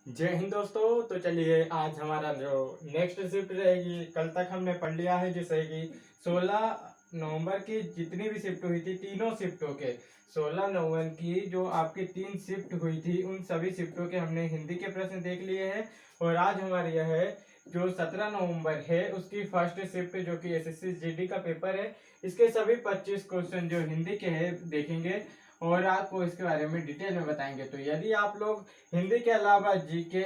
जय हिंद दोस्तों। तो चलिए आज हमारा जो नेक्स्ट शिफ्ट रहेगी, कल तक हमने पढ़ लिया है जैसे कि 16 नवंबर की जितनी भी शिफ्ट हुई थी, तीनों शिफ्टों के 16 नवंबर की जो आपकी 3 शिफ्ट हुई थी, उन सभी शिफ्टों के हमने हिंदी के प्रश्न देख लिए हैं। और आज हमारी यह है जो 17 नवंबर है उसकी फर्स्ट शिफ्ट जो कि एसएससी जीडी का पेपर है। इसके सभी 25 क्वेश्चन जो हिंदी के हैं देखेंगे और आपको इसके बारे में डिटेल में बताएंगे। तो यदि आप लोग हिंदी के अलावा जीके,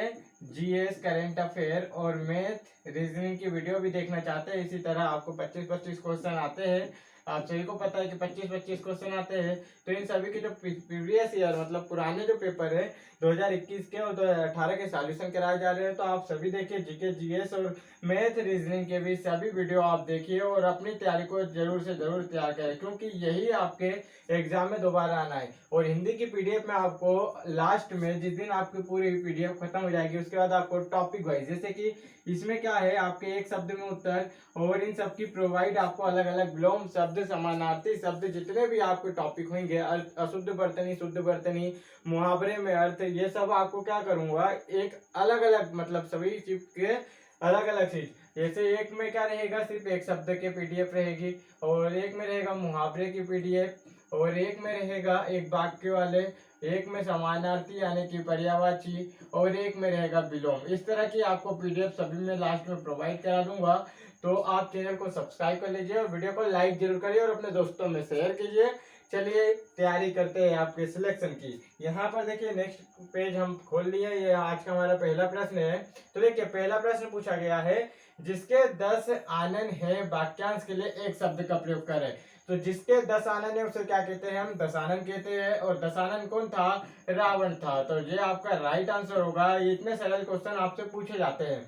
जीएस, करंट अफेयर और मैथ रीजनिंग की वीडियो भी देखना चाहते हैं, इसी तरह आपको 25-25 क्वेश्चन आते हैं। आप सभी को पता है कि 25-25 क्वेश्चन आते हैं। तो इन सभी के जो प्रीवियस ईयर मतलब पुराने जो पेपर है 2021 के और 2018 के सॉल्यूशन कराए जा रहे हैं। तो आप सभी देखिए, जीके, जीएस और मैथ रीजनिंग के भी सभी वीडियो आप देखिए और अपनी तैयारी को जरूर से जरूर तैयार करें, क्योंकि यही आपके एग्जाम में दोबारा आना है। और हिंदी की पीडीएफ में आपको लास्ट में जिस दिन आपकी पूरी पीडीएफ खत्म हो जाएगी उसके बाद आपको टॉपिक वाइज, जैसे कि इसमें क्या है आपके एक शब्द में उत्तर और इन सब की प्रोवाइड आपको अलग अलग विलोम शब्द, समानार्थी शब्द, जितने भी आपके टॉपिक होंगे, अशुद्ध बर्तनी, शुद्ध बर्तनी, मुहावरे में अर्थ, ये सब आपको क्या करूंगा एक अलग अलग मतलब सभी चीज के अलग अलग चीज। जैसे एक में क्या रहेगा, सिर्फ एक शब्द के पीडीएफ रहेगी और एक में रहेगा मुहावरे की पीडीएफ और एक में रहेगा एक वाक्य वाले, एक में समानार्थी यानी कि पर्यायवाची और एक में रहेगा विलोम। इस तरह की आपको पीडीएफ सभी में लास्ट में प्रोवाइड करा दूंगा। तो आप चैनल को सब्सक्राइब कर लीजिए और वीडियो को लाइक जरूर करिए और अपने दोस्तों में शेयर कीजिए। चलिए तैयारी करते हैं आपके सिलेक्शन की। यहाँ पर देखिए नेक्स्ट पेज हम खोल लिए, ये आज का हमारा पहला प्रश्न है। तो देखिए पहला प्रश्न पूछा गया है, जिसके 10 आनन है वाक्यांश के लिए एक शब्द का प्रयोग करें। तो जिसके 10 आनन है उसे क्या कहते हैं, हम दशानन कहते हैं। और दशानन कौन था, रावण था। तो ये आपका राइट आंसर होगा। ये इतने सरल क्वेश्चन आपसे पूछे जाते हैं।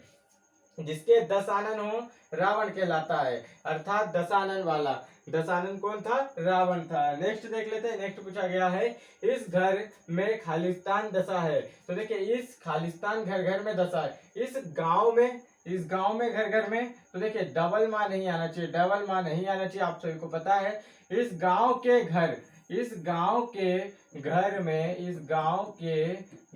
जिसके 10 आनन हो रावण कहलाता है, अर्थात दशानन वाला। दशानन कौन था, रावण था। नेक्स्ट देख लेते हैं। नेक्स्ट पूछा गया है, इस घर में खालिस्तान दशा है। तो देखिए इस खालिस्तान घर घर में दशा है। इस गांव में घर घर में, तो देखिए डबल माँ नहीं आना चाहिए, डबल माँ नहीं आना चाहिए, आप सभी को पता है। इस गांव के घर, इस गांव के घर में, इस गांव के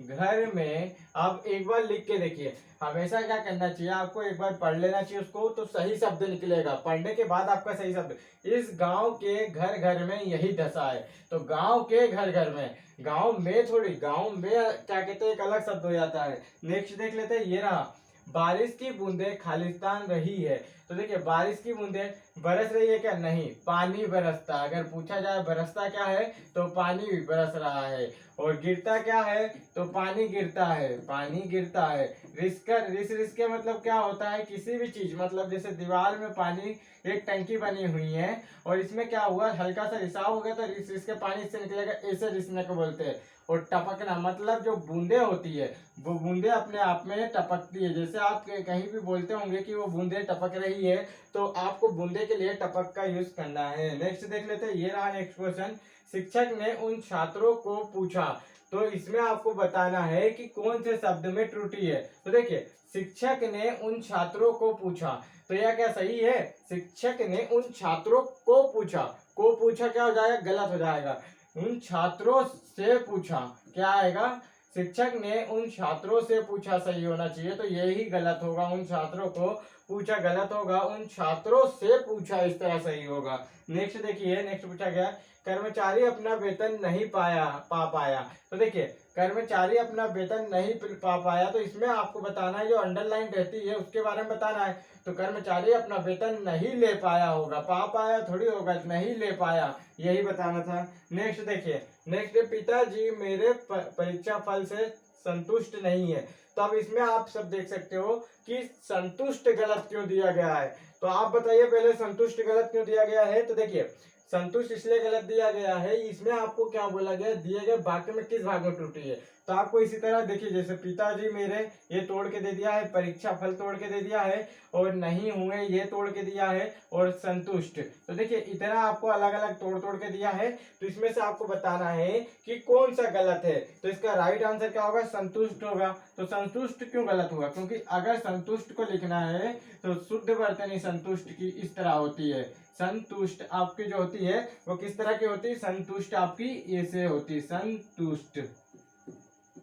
घर में, आप एक बार लिख के देखिए। हमेशा क्या करना चाहिए आपको, एक बार पढ़ लेना चाहिए उसको, तो सही शब्द निकलेगा। पढ़ने के बाद आपका सही शब्द, इस गांव के घर घर में यही दशा है। तो गांव के घर घर में, गांव में थोड़ी, गांव में क्या कहते हैं एक अलग शब्द हो जाता है। नेक्स्ट देख लेते हैं, ये रहा, बारिश की बूंदे खालिस्तान रही है। तो देखिए बारिश की बूंदे बरस रही है क्या, नहीं, पानी बरसता। अगर पूछा जाए बरसता क्या है, तो पानी भी बरस रहा है। और गिरता क्या है, तो पानी गिरता है, पानी गिरता है। रिसकर, रिस के मतलब क्या होता है, किसी भी चीज, मतलब जैसे दीवार में पानी, एक टंकी बनी हुई है और इसमें क्या हुआ, हल्का सा रिसाव हो गया तो रिस के पानी इससे निकलेगा, ऐसे रिसने को बोलते हैं। और टपकना मतलब जो बूंदे होती है वो बूंदे अपने आप में टपकती है। जैसे आप कहीं भी बोलते होंगे कि वो बूंदे टपक रही है, तो आपको बूंदे के लिए टपक का यूज करना है। नेक्स्ट देख लेते हैं, ये रहा नेक्स्ट क्वेश्चन। शिक्षक ने उन छात्रों को पूछा। तो इसमें आपको बताना है कि कौन से शब्द में त्रुटि है। तो देखिए शिक्षक ने उन छात्रों को पूछा, तो यह क्या सही है, शिक्षक ने उन छात्रों को पूछा क्या हो जाएगा, गलत हो जाएगा। उन छात्रों से पूछा क्या आएगा, शिक्षक ने उन छात्रों से पूछा सही होना चाहिए, तो यही गलत होगा। उन छात्रों को पूछा गलत होगा, उन छात्रों से पूछा इस तरह सही होगा। नेक्स्ट देखिए, नेक्स्ट पूछा गया, कर्मचारी अपना वेतन नहीं पा पाया। तो देखिए कर्मचारी अपना वेतन नहीं पा पाया, तो इसमें आपको बताना है जो अंडरलाइन रहती है उसके बारे में बताना है। तो कर्मचारी अपना वेतन नहीं ले पाया होगा, पा पाया थोड़ी होगा, नहीं ले पाया, यही बताना था। नेक्स्ट देखिए, नेक्स्ट, पिताजी मेरे परीक्षा फल से संतुष्ट नहीं है। तो अब इसमें आप सब देख सकते हो कि संतुष्ट गलत क्यों दिया गया है। तो आप बताइए पहले संतुष्ट गलत क्यों दिया गया है। तो देखिए संतुष्ट इसलिए गलत दिया गया है, इसमें आपको क्या बोला गया, दिए गए वाक्य में किस भाग में त्रुटि है। तो आपको इसी तरह देखिए, जैसे पिताजी मेरे, ये तोड़ के दे दिया है, परीक्षा फल तोड़ के दे दिया है, और नहीं हुए ये तोड़ के दिया है, और संतुष्ट। तो देखिए इतना आपको अलग अलग तोड़ तोड़ के दिया है। तो इसमें से आपको बताना है कि कौन सा गलत है। तो इसका राइट आंसर क्या होगा, संतुष्ट होगा। तो संतुष्ट क्यों गलत हुआ, क्योंकि अगर संतुष्ट को लिखना है तो शुद्ध वर्तनी संतुष्ट की इस तरह होती है। संतुष्ट आपकी जो होती है वो किस तरह की होती है, संतुष्ट आपकी ऐसे होती है, संतुष्ट,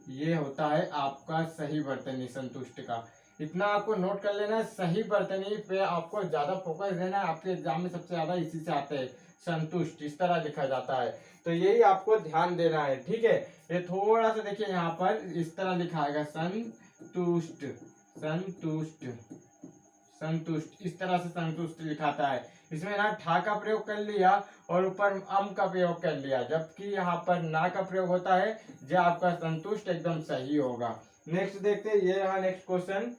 ये होता है आपका सही वर्तनी संतुष्ट का। इतना आपको नोट कर लेना है। सही वर्तनी पे आपको ज्यादा फोकस देना है। आपके एग्जाम में सबसे ज्यादा इसी से आते हैं। संतुष्ट इस तरह लिखा जाता है, तो यही आपको ध्यान देना है। ठीक है, ये थोड़ा सा देखिए यहाँ पर इस तरह लिखा है संतुष्ट, संतुष्ट, संतुष्ट, इस तरह से संतुष्ट लिखाता है। इसमें ना ठा का प्रयोग कर लिया और ऊपर अम का प्रयोग कर लिया, जबकि यहाँ पर ना का प्रयोग होता है। जो आपका संतुष्ट एकदम सही होगा। नेक्स्ट देखते हैं, ये रहा नेक्स्ट क्वेश्चन।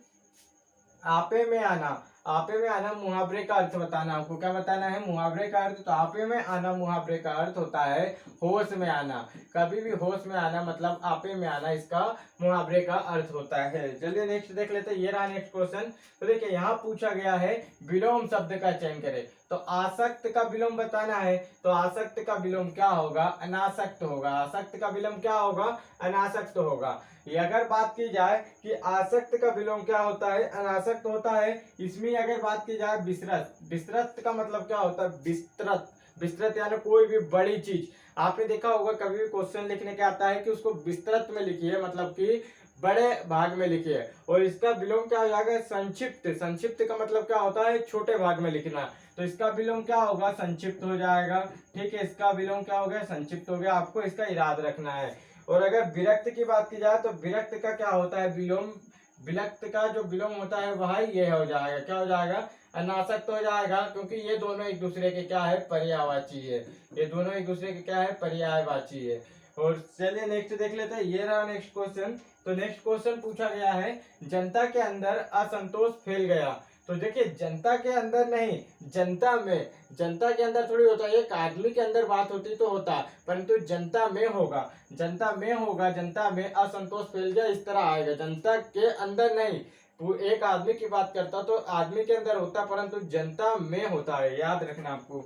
आपे में आना, आपे में आना मुहावरे का अर्थ बताना। आपको क्या बताना है? मुहावरे का अर्थ। तो आपे में आना मुहावरे का अर्थ होता है होश में आना। कभी भी होश में आना मतलब आपे में आना, इसका मुहावरे का अर्थ होता है। चलिए नेक्स्ट देख लेते हैं, ये रहा नेक्स्ट क्वेश्चन। तो देखिए यहाँ पूछा गया है विलोम शब्द का चयन करें। तो आसक्त का विलोम बताना है। तो आसक्त का विलोम क्या होगा? अनासक्त होगा। आसक्त का विलोम क्या होगा? अनासक्त होगा। ये अगर बात की जाए कि आसक्त का विलोम क्या होता है? अनासक्त होता है। इसमें अगर बात की जाए विस्तृत, विस्तृत का मतलब क्या होता है? विस्तृत, विस्तृत यानी कोई भी बड़ी चीज। आपने देखा होगा कभी भी क्वेश्चन लिखने के आता है कि उसको विस्तृत में लिखिए, मतलब कि बड़े भाग में लिखिए। और इसका विलोम क्या हो जाएगा? संक्षिप्त। संक्षिप्त का मतलब क्या होता है? छोटे भाग में लिखना। तो इसका विलोम क्या होगा? संक्षिप्त हो जाएगा। ठीक है, इसका विलोम क्या हो गया? संक्षिप्त हो गया। आपको इसका याद रखना है। और अगर विरक्त की बात की जाए तो विरक्त का क्या होता है? विलोम, विरक्त का जो विलोम होता है वह ये हो जाएगा, क्या हो जाएगा? अनासक्त हो जाएगा, क्योंकि ये दोनों एक दूसरे के क्या है? पर्यायवाची है। ये दोनों एक दूसरे के क्या है? पर्यायवाची है। और चलिए नेक्स्ट देख लेते हैं, ये रहा नेक्स्ट क्वेश्चन। तो नेक्स्ट क्वेश्चन पूछा गया है जनता के अंदर असंतोष फैल गया। तो देखिए जनता के अंदर नहीं, जनता में। जनता के अंदर थोड़ी होता है, एक आदमी के अंदर बात होती तो होता, परंतु जनता में होगा। जनता में होगा, जनता में असंतोष फैल गया, इस तरह आएगा। जनता के अंदर नहीं, वो एक आदमी की बात करता तो आदमी के अंदर होता, परंतु जनता में होता है, याद रखना आपको।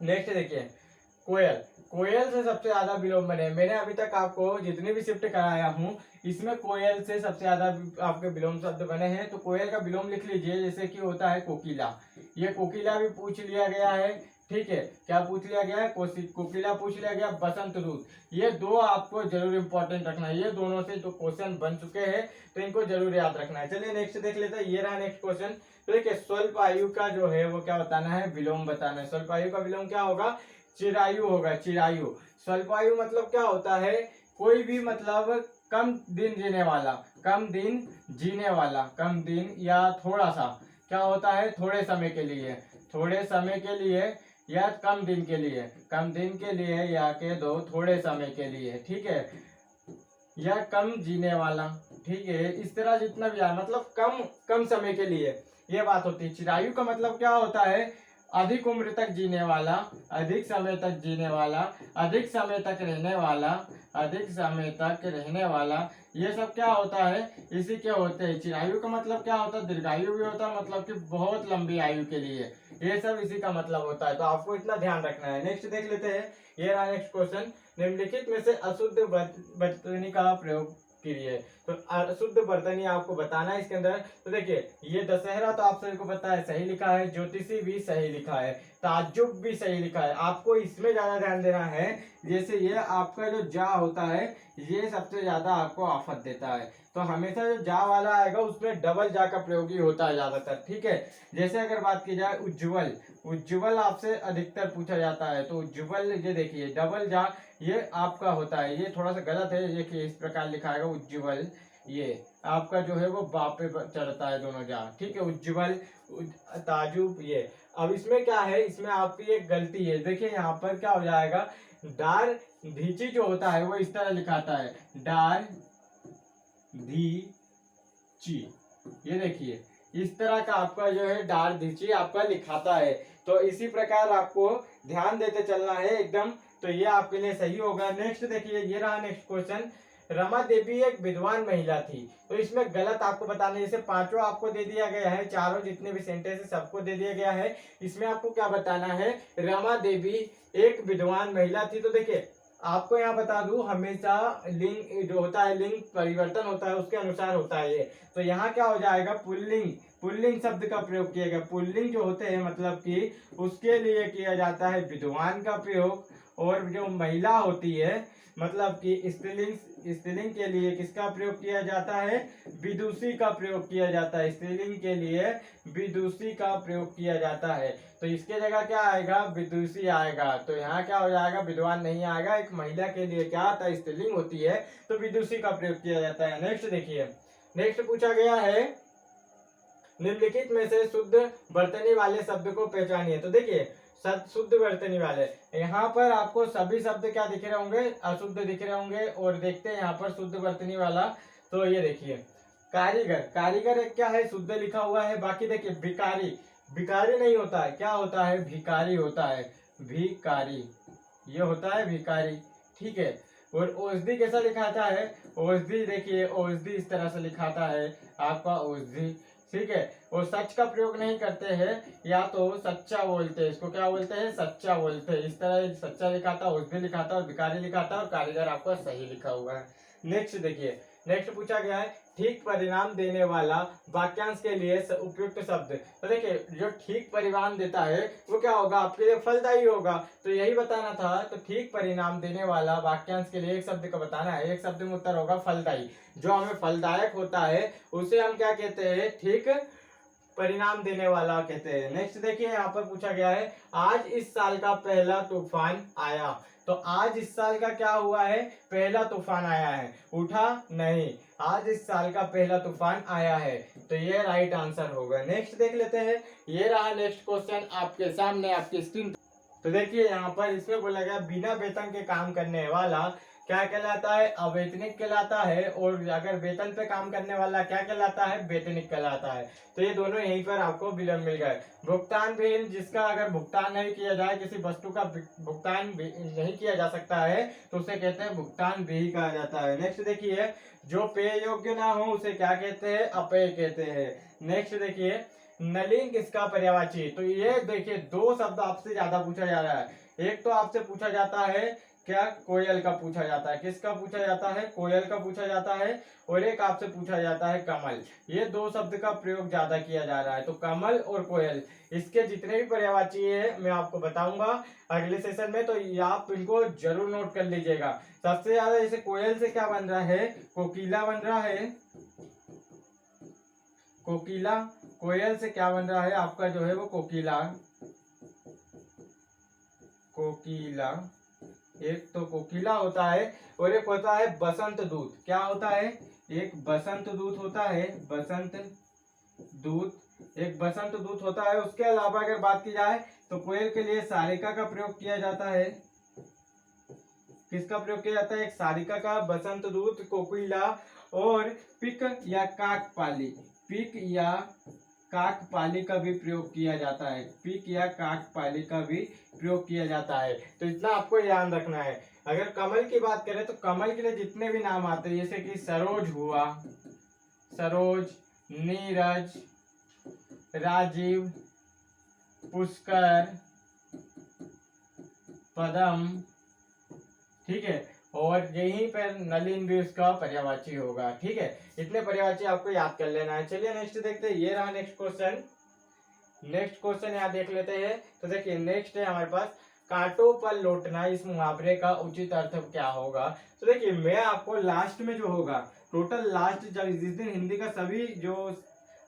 नेक्स्ट देखिए, कोयल। कोयल से सबसे ज्यादा विलोम बने। मैंने अभी तक आपको जितनी भी शिफ्ट कराया हूँ इसमें कोयल से सबसे ज्यादा आपके विलोम शब्द बने हैं। तो कोयल का विलोम लिख लीजिए, जैसे कि होता है कोकिला। ये कोकिला भी पूछ लिया गया है। ठीक है, क्या पूछ लिया गया है? कोकिला पूछ लिया गया। बसंत दूत, ये दो आपको जरूर इंपॉर्टेंट रखना है। ये दोनों से जो क्वेश्चन बन चुके हैं तो इनको जरूर याद रखना है। चलिए नेक्स्ट देख लेते हैं, ये रहा नेक्स्ट क्वेश्चन। तो देखिए स्वल्प आयु का जो है वो क्या बताना है? विलोम बताना है। स्वल्प आयु का विलोम क्या होगा? चिरायु होगा। चिरायु। स्वल्पायु मतलब क्या होता है? कोई भी मतलब कम दिन जीने वाला, कम दिन जीने वाला, कम दिन या थोड़ा सा, क्या होता है? थोड़े समय के लिए, थोड़े समय के लिए या कम दिन के लिए, कम दिन के लिए या के दो थोड़े समय के लिए। ठीक है, या कम जीने वाला। ठीक है, इस तरह जितना भी है मतलब कम कम समय के लिए ये बात होती है। चिरायु का मतलब क्या होता है? अधिक उम्र तक जीने वाला, अधिक समय तक जीने वाला, अधिक समय तक रहने वाला, अधिक समय तक रहने वाला, ये सब क्या होता है? इसी के होते हैं। चिरायु का मतलब क्या होता है? दीर्घायु भी होता है, मतलब कि बहुत लंबी आयु के लिए। ये सब इसी का मतलब होता है, तो आपको इतना ध्यान रखना है। नेक्स्ट देख लेते हैं, ये रहा नेक्स्ट क्वेश्चन। निम्नलिखित में से अशुद्ध वर्तनी का प्रयोग कीजिए। तो अशुद्ध वर्तनी आपको बताना है इसके अंदर। तो देखिए ये दशहरा तो आप सभी को पता है सही लिखा है, ज्योतिषी भी सही लिखा है, ताज्जुब भी सही लिखा है। आपको इसमें ज्यादा ध्यान देना है। जैसे ये आपका जो जा होता है ये सबसे ज्यादा आपको आफत देता है, तो हमेशा जो जा वाला आएगा उसमें डबल जा का प्रयोग ही होता है ज्यादातर। ठीक है, जैसे अगर बात की जाए उज्ज्वल, उज्ज्वल आपसे अधिकतर पूछा जाता है। तो उज्ज्वल ये देखिए डबल जा ये आपका होता है, ये थोड़ा सा गलत है। देखिए इस प्रकार लिखा है उज्ज्वल, ये आपका जो है वो बाप पे चढ़ता है दोनों जा। ठीक है, उज्ज्वल, ताजुब ये। अब इसमें क्या है? इसमें आपकी एक गलती है। देखिए यहाँ पर क्या हो जाएगा? डार धीची जो होता है वो इस तरह लिखाता है, डार धी ची। ये देखिए इस तरह का आपका जो है डार धीची आपका लिखाता है। तो इसी प्रकार आपको ध्यान देते चलना है एकदम, तो ये आपके लिए सही होगा। नेक्स्ट देखिए, ये रहा नेक्स्ट क्वेश्चन। रमा देवी एक विद्वान महिला थी। तो इसमें गलत आपको बताना है। जैसे पांचों आपको दे दिया गया है, चारों जितने भी सेंटेंस है सबको दे दिया गया है। इसमें आपको क्या बताना है? रमा देवी एक विद्वान महिला थी। तो देखिए आपको यहाँ बता दूं, हमेशा लिंग जो होता है लिंग परिवर्तन होता है उसके अनुसार होता है ये। तो यहाँ क्या हो जाएगा? पुल्लिंग, पुल्लिंग शब्द का प्रयोग किया गया। पुल्लिंग जो होते हैं मतलब कि उसके लिए किया जाता है विद्वान का प्रयोग, और जो महिला होती है मतलब कि स्त्रीलिंग के लिए किसका प्रयोग किया जाता है, विदुषी का प्रयोग किया जाता है। स्त्रीलिंग के लिए विदुषी का प्रयोग किया जाता है। तो इसके जगह क्या आएगा, विदुषी आएगा। तो यहाँ क्या हो जाएगा, विद्वान नहीं आएगा। एक महिला के लिए क्या आता है, स्त्रीलिंग होती है तो विदुषी का प्रयोग किया जाता है। नेक्स्ट देखिए, नेक्स्ट पूछा गया है निम्नलिखित में से शुद्ध वर्तनी वाले शब्द को पहचानिए। तो देखिए शुद्ध वर्तनी वाले, यहाँ पर आपको सभी शब्द क्या दिख रहे होंगे, अशुद्ध दिख रहे होंगे। और देखते हैं यहाँ पर शुद्ध वर्तनी वाला। तो ये देखिए कारीगर, कारीगर एक क्या है, शुद्ध लिखा हुआ है। बाकी देखिए भिखारी, भिखारी नहीं होता है, क्या होता है, भिखारी होता है, भिखारी ये होता है भिखारी, ठीक है। और औषधि कैसा लिखाता है, औषधि देखिए औषधि इस तरह से लिखाता है आपका औषधि, ठीक है। और सच का प्रयोग नहीं करते हैं, या तो सच्चा बोलते हैं, इसको क्या बोलते हैं, सच्चा बोलते हैं। इस तरह सच्चा लिखाता, औषधि लिखाता और भिखारी लिखाता और कारीगर आपका सही लिखा हुआ है। नेक्स्ट देखिए, नेक्स्ट पूछा गया है ठीक परिणाम देने वाला वाक्यांश के लिए उपयुक्त शब्द। तो देखिए जो ठीक परिणाम देता है वो क्या होगा, आपके लिए फलदायी होगा। तो यही बताना था। तो ठीक परिणाम देने वाला वाक्यांश के लिए एक शब्द का बताना है। एक शब्द में उत्तर होगा फलदायी। जो हमें फलदायक होता है उसे हम क्या कहते हैं, ठीक परिणाम देने वाला कहते हैं। नेक्स्ट देखिए यहाँ पर पूछा गया है आज इस साल का पहला तूफान आया। तो आज इस साल का क्या हुआ है, पहला तूफान आया है, उठा नहीं, आज इस साल का पहला तूफान आया है। तो ये राइट आंसर होगा। नेक्स्ट देख लेते हैं, ये रहा नेक्स्ट क्वेश्चन आपके सामने आपकी स्क्रीन। तो देखिए यहाँ पर इसमें बोला गया बिना वेतन के काम करने वाला क्या कहलाता है, अवेतनिक कहलाता है। और अगर वेतन पे काम करने वाला क्या कहलाता है, वेतनिक कहलाता है। तो ये दोनों यहीं पर आपको विलंब मिल गए। भुगतान विहीन, जिसका अगर भुगतान नहीं किया जाए, किसी वस्तु का भुगतान नहीं किया जा सकता है तो उसे कहते हैं भुगतान विहीन कहा जाता है। नेक्स्ट देखिए जो पेय योग्य ना हो उसे क्या कहते हैं, अपेय कहते हैं। नेक्स्ट देखिए नलिन किसका पर्यायवाची। तो ये देखिए दो शब्द आपसे ज्यादा पूछा जा रहा है। एक तो आपसे पूछा जाता है क्या, कोयल का पूछा जाता है। किसका पूछा जाता है, कोयल का पूछा जाता है। और एक आपसे पूछा जाता है कमल। ये दो शब्द का प्रयोग ज्यादा किया जा रहा है। तो कमल और कोयल, इसके जितने भी पर्यायवाची है मैं आपको बताऊंगा अगले सेशन में। तो आप इनको जरूर नोट कर लीजिएगा। सबसे ज्यादा जैसे कोयल से क्या बन रहा है, कोकिला बन रहा है, कोकिला। कोयल से क्या बन रहा है आपका जो है वो कोकिला, कोकिला एक तो कोकिला होता है। और एक होता है बसंत दूत। क्या होता है, एक बसंत दूत होता है, बसंत दूत एक बसंत दूत होता है। उसके अलावा अगर बात की जाए तो कोयल के लिए सारिका का प्रयोग किया जाता है। किसका प्रयोग किया जाता है, एक सारिका का, बसंत दूत, कोकिला और पिक या काकपाली, पिक या काकपाली का भी प्रयोग किया जाता है। पिक या काकपाली का भी प्रयोग किया जाता है। तो इतना आपको ध्यान रखना है। अगर कमल की बात करें तो कमल के लिए जितने भी नाम आते हैं जैसे कि सरोज हुआ, सरोज, नीरज, राजीव, पुष्कर, पदम, ठीक है। और यहीं पर नलिन भी उसका पर्यायवाची होगा, ठीक है। इतने पर्यायवाची आपको याद कर लेना है। चलिए नेक्स्ट देखते हैं, ये रहा नेक्स्ट क्वेश्चन। नेक्स्ट क्वेश्चन यहाँ देख लेते हैं। तो देखिए नेक्स्ट है हमारे पास कांटों पर लौटना, इस मुहावरे का उचित अर्थ क्या होगा। तो देखिए मैं आपको लास्ट में जो होगा, टोटल लास्ट जब जिस दिन हिंदी का सभी जो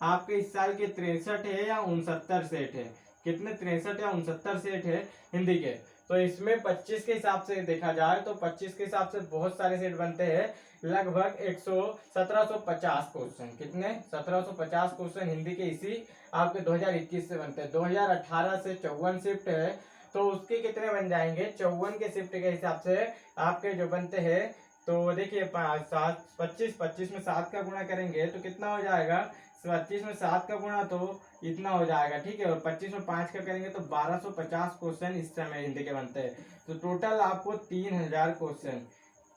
आपके इस साल के 63 है या 69 सेट है, कितने 63 या 69 सेट है हिंदी के। तो इसमें 25 के हिसाब से देखा जाए तो 25 के हिसाब से बहुत सारे सेट बनते हैं। लगभग 1750 क्वेश्चन, कितने 1750 क्वेश्चन हिंदी के इसी आपके 2021 से बनते हैं। 2018 से 54 शिफ्ट है तो उसके कितने बन जाएंगे, 54 के शिफ्ट के हिसाब से आपके जो बनते हैं। तो देखिए 25 में 7 का गुणा करेंगे तो कितना हो जाएगा, 25 में 7 का गुणा तो इतना हो जाएगा, ठीक है। और 25 में 5 का करेंगे तो 1250 क्वेश्चन इस समय हिंदी के बनते हैं। तो टोटल आपको 3000 क्वेश्चन,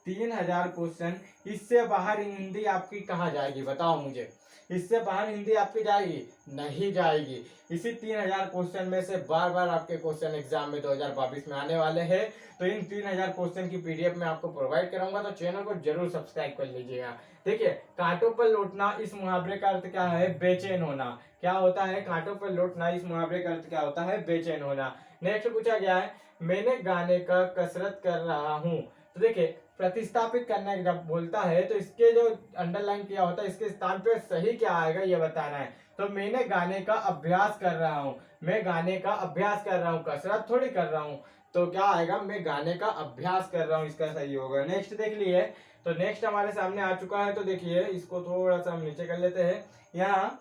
3000 क्वेश्चन। इससे बाहर हिंदी आपकी कहाँ जाएगी बताओ मुझे, इससे बाहर हिंदी आपकी जाएगी, नहीं जाएगी। इसी 3000 क्वेश्चन में से बार बार आपके क्वेश्चन एग्जाम में 2022 में आने वाले हैं। तो इन 3000 क्वेश्चन की पीडीएफ में आपको प्रोवाइड कराऊंगा, तो चैनल को जरूर सब्सक्राइब कर लीजिएगा। देखिए कांटों पर लौटना, इस मुहावरे का अर्थ क्या है, बेचैन होना। क्या होता है, कांटों पर लौटना, इस मुहावरे का अर्थ क्या होता है, बेचैन होना। नेक्स्ट पूछा गया है मैंने गाने का कसरत कर रहा हूँ। तो देखिए प्रतिस्थापित करने जब बोलता है तो इसके जो अंडरलाइन किया होता है इसके स्थान पे सही क्या आएगा ये बताना है। तो मैंने गाने का अभ्यास कर रहा हूँ, मैं गाने का अभ्यास कर रहा हूँ, कसरत थोड़ी कर रहा हूँ। तो क्या आएगा, मैं गाने का अभ्यास कर रहा हूँ, इसका सही होगा। नेक्स्ट देख लिए, तो नेक्स्ट हमारे सामने आ चुका है। तो देखिए इसको थोड़ा सा हम नीचे कर लेते हैं। यहाँ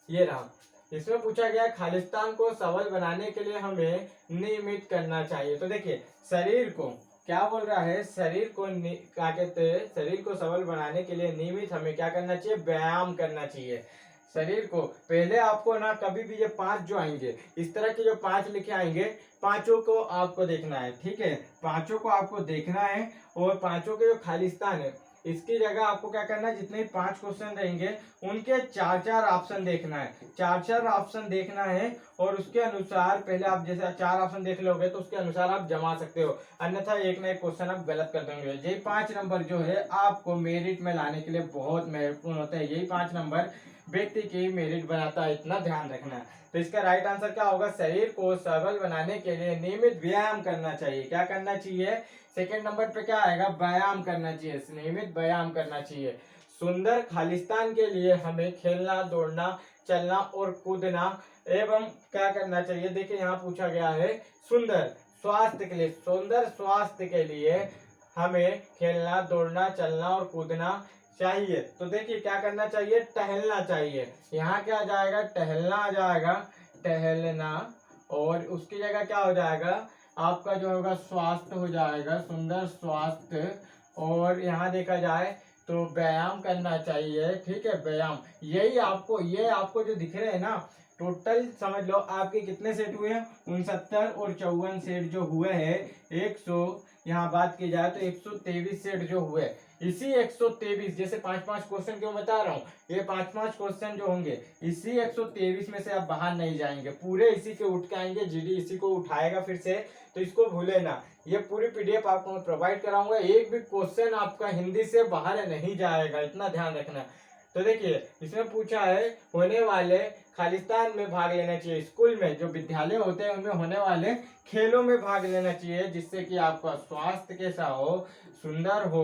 ये रहा, इसमें पूछा गया खालिस्तान को सबल बनाने के लिए हमें नियमित करना चाहिए। तो देखिए शरीर को क्या बोल रहा है, शरीर को क्या कहते हैं, शरीर को सबल बनाने के लिए नियमित हमें क्या करना चाहिए, व्यायाम करना चाहिए। शरीर को पहले आपको ना कभी भी ये 5 जो आएंगे, इस तरह के जो 5 लिखे आएंगे, पांचों को आपको देखना है, ठीक है, पांचों को आपको देखना है। और पांचों के जो खालिस्तान है इसकी जगह आपको क्या करना है, जितने 5 क्वेश्चन रहेंगे उनके 4-4 ऑप्शन देखना है, 4-4 ऑप्शन देखना है। और उसके अनुसार पहले आप जैसे 4 ऑप्शन देख लोगे तो उसके अनुसार आप जमा सकते हो, अन्यथा एक ना एक क्वेश्चन आप गलत कर देंगे। यही 5 नंबर जो है आपको मेरिट में लाने के लिए बहुत महत्वपूर्ण होता है, यही 5 नंबर व्यक्ति की मेरिट बनाता है, इतना ध्यान रखना है। तो इसका राइट आंसर क्या होगा, शरीर को सबल बनाने के लिए नियमित व्यायाम करना चाहिए। क्या करना चाहिए, सेकंड नंबर पे क्या आएगा, व्यायाम करना चाहिए, नियमित व्यायाम करना चाहिए। सुंदर खालिस्तान के लिए हमें खेलना, दौड़ना, चलना और कूदना एवं क्या करना चाहिए। देखिए यहाँ पूछा गया है सुंदर स्वास्थ्य के लिए, सुंदर स्वास्थ्य के लिए हमें खेलना, दौड़ना, चलना और कूदना चाहिए। तो देखिए क्या करना चाहिए, टहलना चाहिए। यहाँ क्या आ जाएगा, टहलना आ जाएगा, टहलना। और उसकी जगह क्या हो जाएगा, आपका जो होगा स्वास्थ्य हो जाएगा, सुंदर स्वास्थ्य। और यहाँ देखा जाए तो व्यायाम करना चाहिए, ठीक है, व्यायाम। यही आपको, ये आपको जो दिख रहे हैं ना, टोटल समझ लो आपके कितने सेट हुए हैं, 69 और 54 सेट जो हुए हैं, 100 यहाँ बात की जाए तो 123 सेट जो हुए, इसी 123 जैसे 5-5 क्वेश्चन क्यों बता रहा हूँ, ये 5-5 क्वेश्चन जो होंगे इसी 123 में से आप बाहर नहीं जाएंगे, पूरे इसी के उठ के आएंगे, जीडी इसी को उठाएगा फिर से। तो इसको भूले ना, ये पूरी पीडीएफ आपको मैं प्रोवाइड कराऊंगा, एक भी क्वेश्चन आपका हिंदी से बाहर नहीं जाएगा, इतना ध्यान रखना। तो देखिए इसमें पूछा है होने वाले खालिस्तान में भाग लेना चाहिए, स्कूल में जो विद्यालय होते हैं उनमें होने वाले खेलों में भाग लेना चाहिए, जिससे कि आपका स्वास्थ्य कैसा हो, सुंदर हो,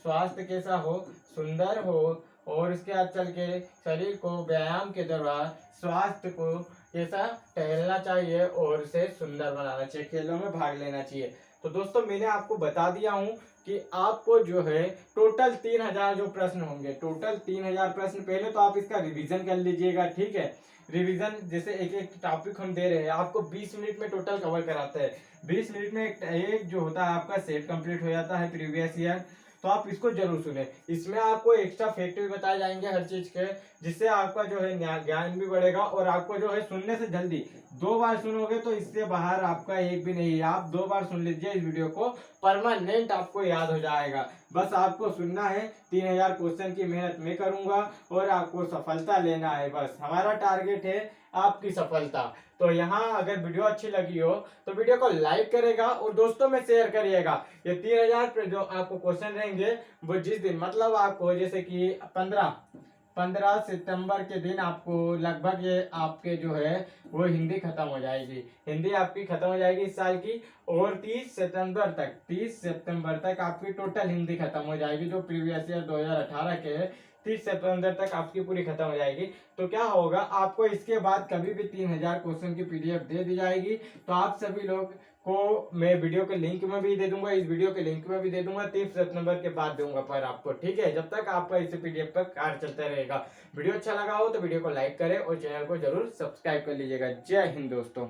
स्वास्थ्य कैसा हो, सुंदर हो। और इसके बाद चल के शरीर को व्यायाम के दौरान स्वास्थ्य को कैसा टहलना चाहिए और इसे सुंदर बनाना चाहिए, खेलों में भाग लेना चाहिए। तो दोस्तों मैंने आपको बता दिया हूँ कि आपको जो है टोटल 3000 जो प्रश्न होंगे, टोटल 3000 प्रश्न। पहले तो आप इसका रिवीजन कर लीजिएगा, ठीक है, रिवीजन जैसे एक एक टॉपिक हम दे रहे हैं आपको 20 मिनट में टोटल कवर कराते हैं, 20 मिनट में एक जो होता है आपका सेट कंप्लीट हो जाता है प्रीवियस ईयर। तो आप इसको जरूर सुने, इसमें आपको एक्स्ट्रा फैक्ट भी बताए जाएंगे हर चीज के, जिससे आपका जो है ज्ञान भी बढ़ेगा। और आपको जो है सुनने से जल्दी 2 बार सुनोगे तो इससे बाहर आपका एक भी नहीं है, आप 2 बार सुन लीजिए इस वीडियो को, परमानेंट आपको याद हो जाएगा। बस आपको सुनना है, 3000 क्वेश्चन की मेहनत मैं करूंगा और आपको सफलता लेना है, बस हमारा टारगेट है आपकी सफलता। तो यहाँ अगर वीडियो अच्छी लगी हो तो वीडियो को लाइक करेगा और दोस्तों में शेयर करिएगा। ये 3000 पे जो आपको क्वेश्चन रहेंगे वो जिस दिन मतलब आपको जैसे कि 15 सितंबर के दिन आपको लगभग ये आपके जो है वो हिंदी खत्म हो जाएगी, हिंदी आपकी खत्म हो जाएगी इस साल की। और 30 सितंबर तक आपकी टोटल हिंदी खत्म हो जाएगी, जो प्रीवियस ईयर 2018 के 30 सितंबर तक आपकी पूरी खत्म हो जाएगी। तो क्या होगा, आपको इसके बाद कभी भी 3000 क्वेश्चन की पीडीएफ दे दी जाएगी। तो आप सभी लोग को मैं वीडियो के लिंक में भी दे दूंगा, इस वीडियो के लिंक में भी दे दूंगा, 30 सितंबर के बाद दूंगा पर आपको, ठीक है, जब तक आपका इस पीडीएफ पर कार्य चलता रहेगा। वीडियो अच्छा लगा हो तो वीडियो को लाइक करें और चैनल को जरूर सब्सक्राइब कर लीजिएगा। जय हिंद दोस्तों।